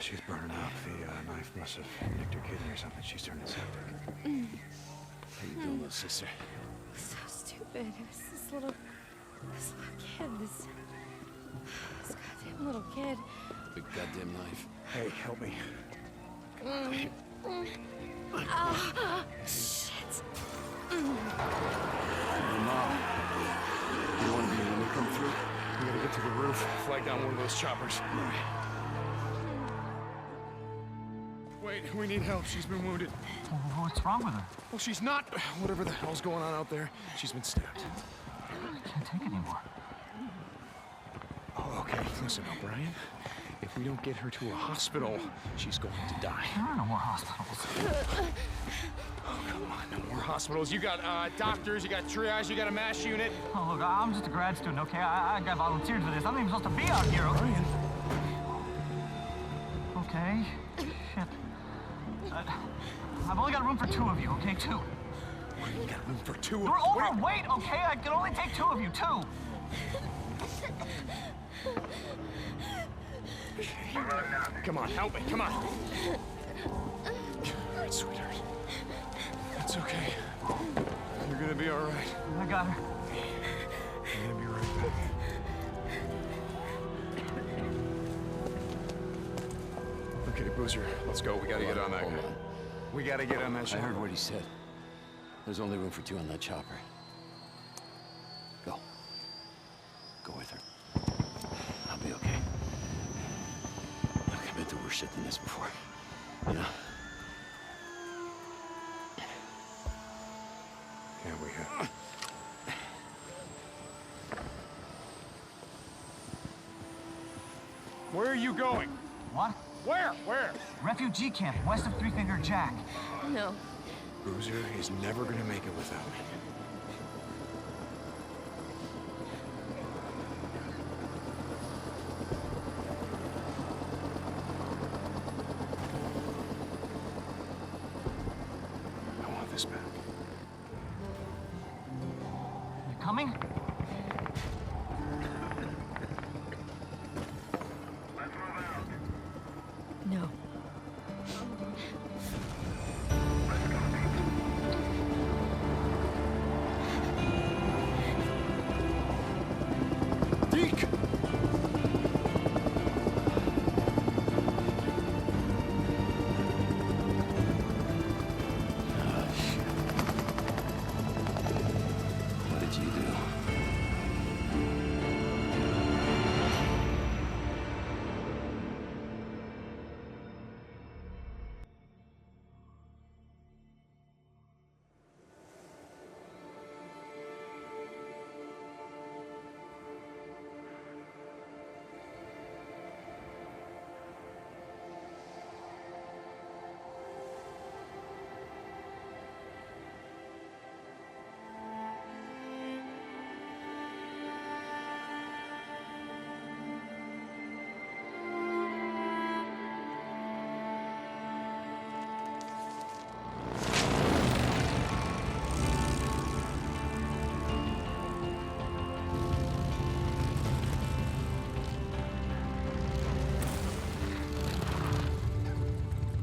she's burning up. The knife must have nicked her kidney or something. She's turning septic. How you doing, little sister? So stupid. It was this little kid, this goddamn little kid. Big goddamn knife. Hey, help me. Oh, shit. Your mom. You want to be when we come through? We gotta get to the roof, flag down one of those choppers. All right. Wait, we need help. She's been wounded. What's wrong with her? Well, she's not. Whatever the hell's going on out there, she's been stabbed. I can't take it anymore. Oh, okay. Listen, O'Brien. If we don't get her to a hospital, she's going to die. There are no more hospitals. Oh, come on. No more hospitals. You got doctors, you got triage, you got a MASH unit. Oh, look, I'm just a grad student, okay? I got volunteered for this. I'm not even supposed to be out here, okay? Brian. Okay. Shit. I've only got room for 2 of you, okay? 2. We got room for 2 of You're us. overweight, okay? I can only take 2 of you, 2. Come on, help me. Come on. All right, sweetheart. It's okay. You're gonna be all right. I got her. I'm gonna be right back. Okay, Boozer, let's go. We gotta get on that Hold guy. on. We gotta get on that I ship. heard what he said. There's only room for 2 on that chopper. Go. Go with her. I'll be okay. Look, I've been through worse shit than this before. You know? Yeah, we have. Where are you going? What? Where? Refugee camp west of Three Finger Jack. No. Boozer is never gonna make it without me. I want this back. You coming? No. Deke! Oh, shit. What did you do?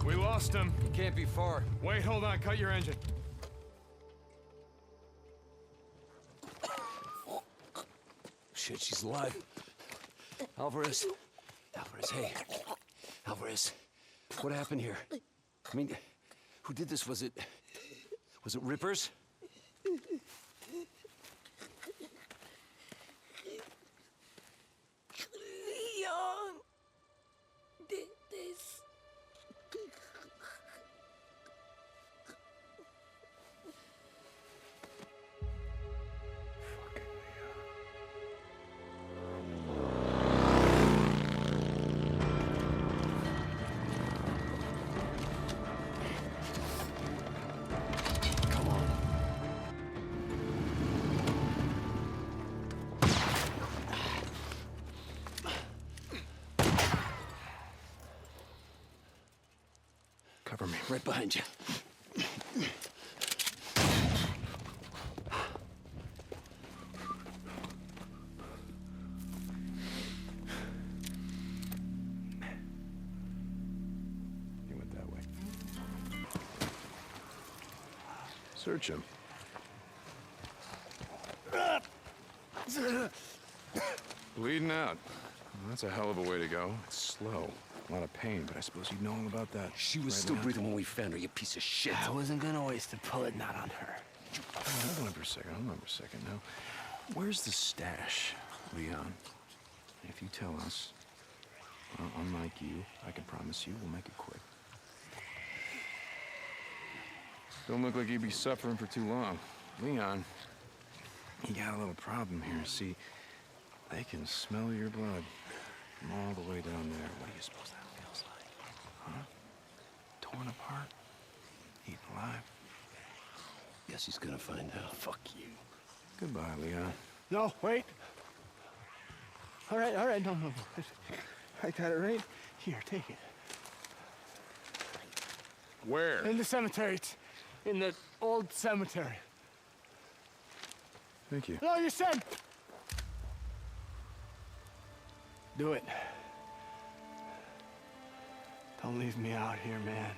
We lost him. It can't be far. Wait, hold on. Cut your engine. Shit, she's alive. Alvarez. Alvarez, hey. Alvarez, what happened here? I mean, who did this? Was it Rippers? Leon did this. Come on. Cover me. Right behind you. Search him. Bleeding out. Well, that's a hell of a way to go. It's slow. A lot of pain, but I suppose you know all about that. She was still breathing when we found her, you piece of shit. I wasn't gonna waste a bullet not on her. Hold on for a second. Hold on for a second now. Where's the stash, Leon? If you tell us, well, unlike you, I can promise you we'll make it quick. Don't look like you'd be suffering for too long. Leon, you got a little problem here. See, they can smell your blood from all the way down there. What do you suppose that feels like? Huh? Torn apart? Eaten alive? Guess he's gonna find out. Fuck you. Goodbye, Leon. No, wait. All right, no. I got it right here, take it. Where? In the cemetery. It's in the old cemetery. Thank you. No, you said. Do it. Don't leave me out here, man.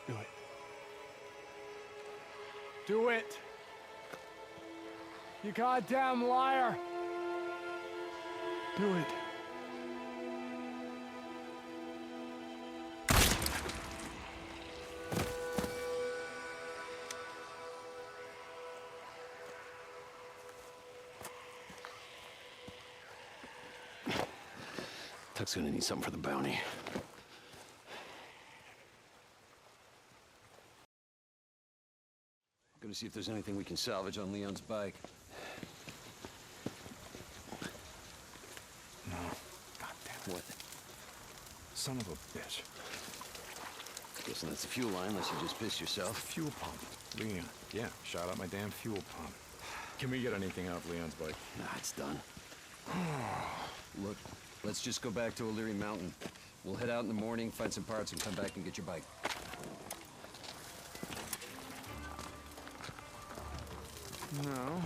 Do it. Do it. You goddamn liar. Do it. Tuck's gonna need something for the bounty. Gonna see if there's anything we can salvage on Leon's bike. No. God damn it. What? Son of a bitch. Guessing that's the fuel line, unless you just pissed yourself. Fuel pump. Leon. Yeah, shot out my damn fuel pump. Can we get anything out of Leon's bike? Nah, it's done. Look, let's just go back to O'Leary Mountain. We'll head out in the morning, find some parts, and come back and get your bike. No.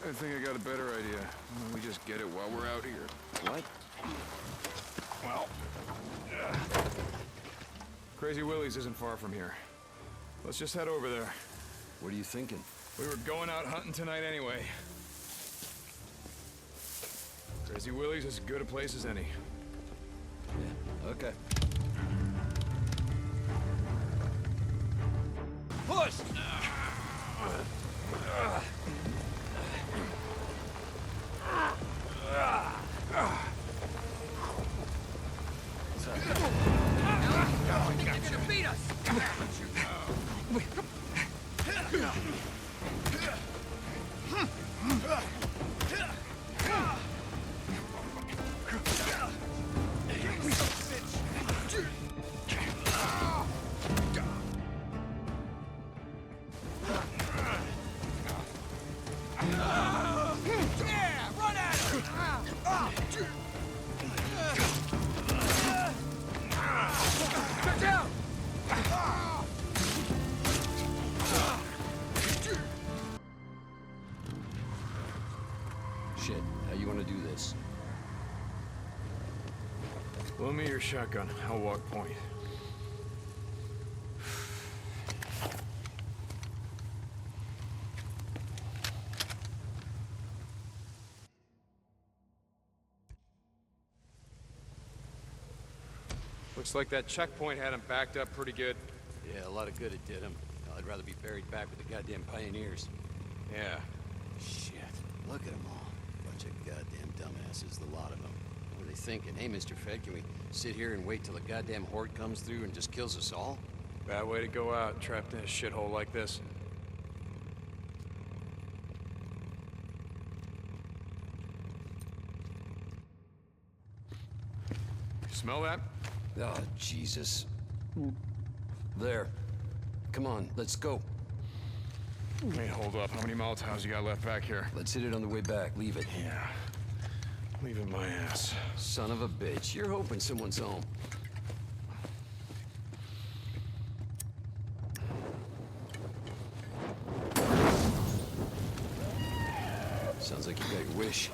I think I got a better idea. Why don't we just get it while we're out here? What? Well... Crazy Willie's isn't far from here. Let's just head over there. What are you thinking? We were going out hunting tonight anyway. Crazy Willie's is as good a place as any. Yeah, okay. Push! You're gonna beat us! Yeah, run at him! Get down! Shit, how you want to do this? Loan me your shotgun. I'll walk point. Looks like that checkpoint had him backed up pretty good. Yeah, a lot of good it did him. I'd rather be buried back with the goddamn pioneers. Yeah. Shit, look at them all. Bunch of goddamn dumbasses, the lot of them. What are they thinking? Hey, Mr. Fed, can we sit here and wait till the goddamn horde comes through and just kills us all? Bad way to go out, trapped in a shithole like this. You smell that? Oh, Jesus. There. Come on, let's go. Hey, hold up. How many Molotovs you got left back here? Let's hit it on the way back. Leave it. Yeah. Leave it my ass. Son of a bitch. You're hoping someone's home. Sounds like you got your wish.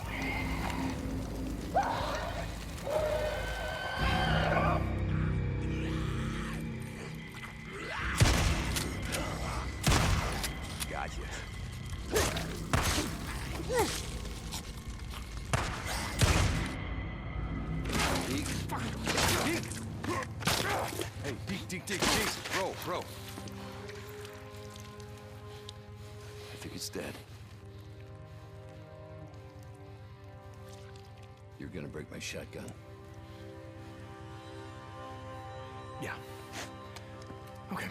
Hey, Deke, bro. I think it's dead. You're gonna break my shotgun. Yeah. Okay.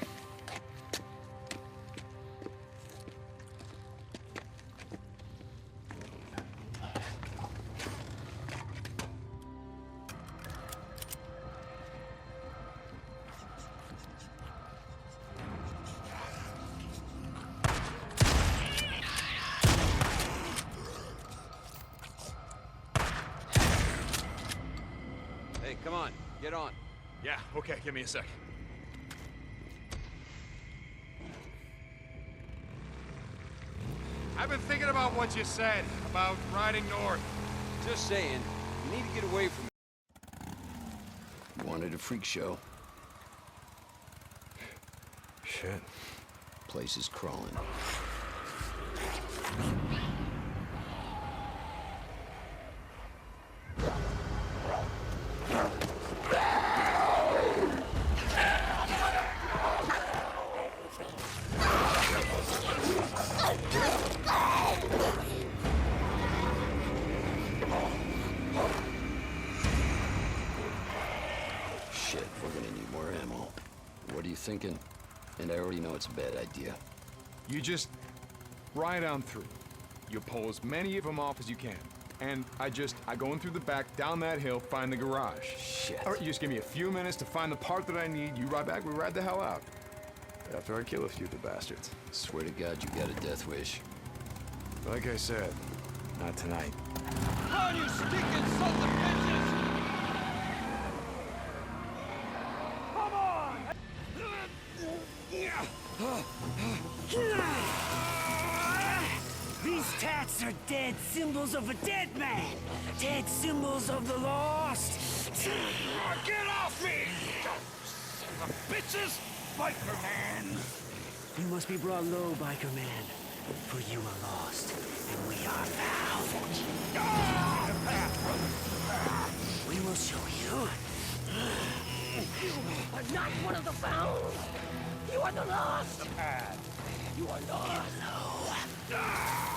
Hey, come on, get on. Yeah, okay, give me a sec. I've been thinking about what you said about riding north. Just saying, you need to get away from me. You wanted a freak show? Shit. Place is crawling. Shit, we're gonna need more ammo. What are you thinking? And I already know it's a bad idea. You just ride on through. You pull as many of them off as you can. And I go in through the back, down that hill, find the garage. Shit. All right, you just give me a few minutes to find the part that I need. You ride back, we ride the hell out. After I kill a few of the bastards. Swear to God, you got a death wish. Like I said, not tonight. Run, you stinking sons of bitches! Come on! These tats are dead symbols of a dead man. Dead symbols of the lost. Get off me! Son of bitches! Biker man! You must be brought low, biker man. For you are lost, and we are found. We will show you. You are not one of the found. You are the lost. The path. You are lost.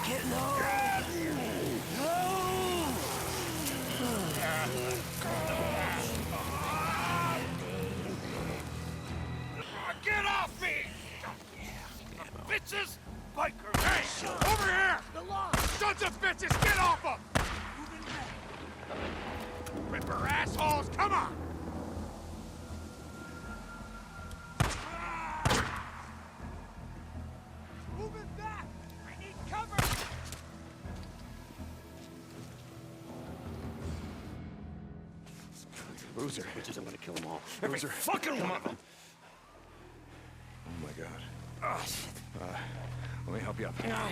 Get low. Get low. Get off me! Bitches! Biker! Hey! Over here! The lost. Sons of bitches! Get off them! Ripper assholes! Come on! Moving back! I need cover! Boozer. Bitches, I'm gonna kill them all. Every Fucking one of them! Oh my God. Let me help you up. No,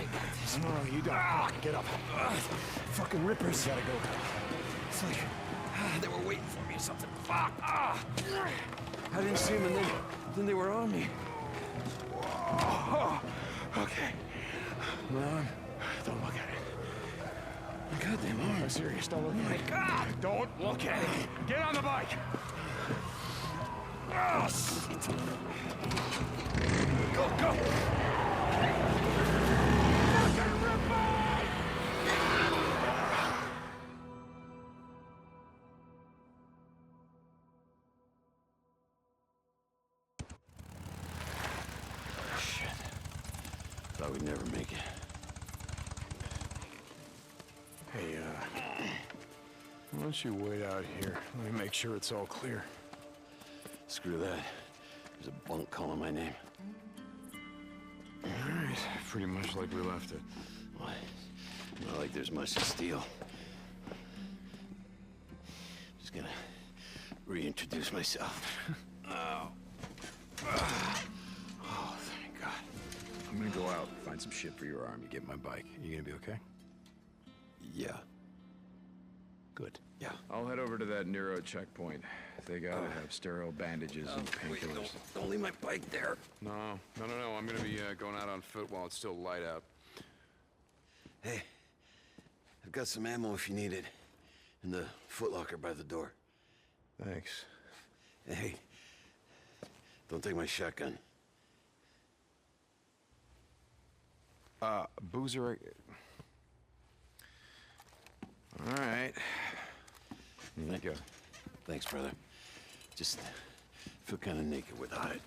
you don't. Get up. Fucking rippers. Gotta go. It's like they were waiting for me or something. Fuck! I didn't see them, and then they were on me. Okay. Ron, don't look at it. Goddamn I'm arms. serious, don't look at it. God! Don't look at it! Get on the bike! Oh, shit! Go, go! Fucking ripper! Shit. Thought we'd never make it. Hey, why don't you wait out here? Let me make sure it's all clear. Screw that. There's a bunk calling my name. All right, pretty much like we left it. Why? Not like there's much to steal. Just gonna reintroduce myself. Oh, thank God. I'm gonna go out, find some shit for your arm. You get my bike. You gonna be okay? Yeah. Good. Yeah. I'll head over to that Nero checkpoint. They gotta have sterile bandages and Wait, painkillers. don't leave my bike there. No. I'm gonna be going out on foot while it's still light out. Hey, I've got some ammo if you need it. In the footlocker by the door. Thanks. Hey, don't take my shotgun. Boozer... All right. Here you go. Thanks, brother. Just feel kind of naked without it.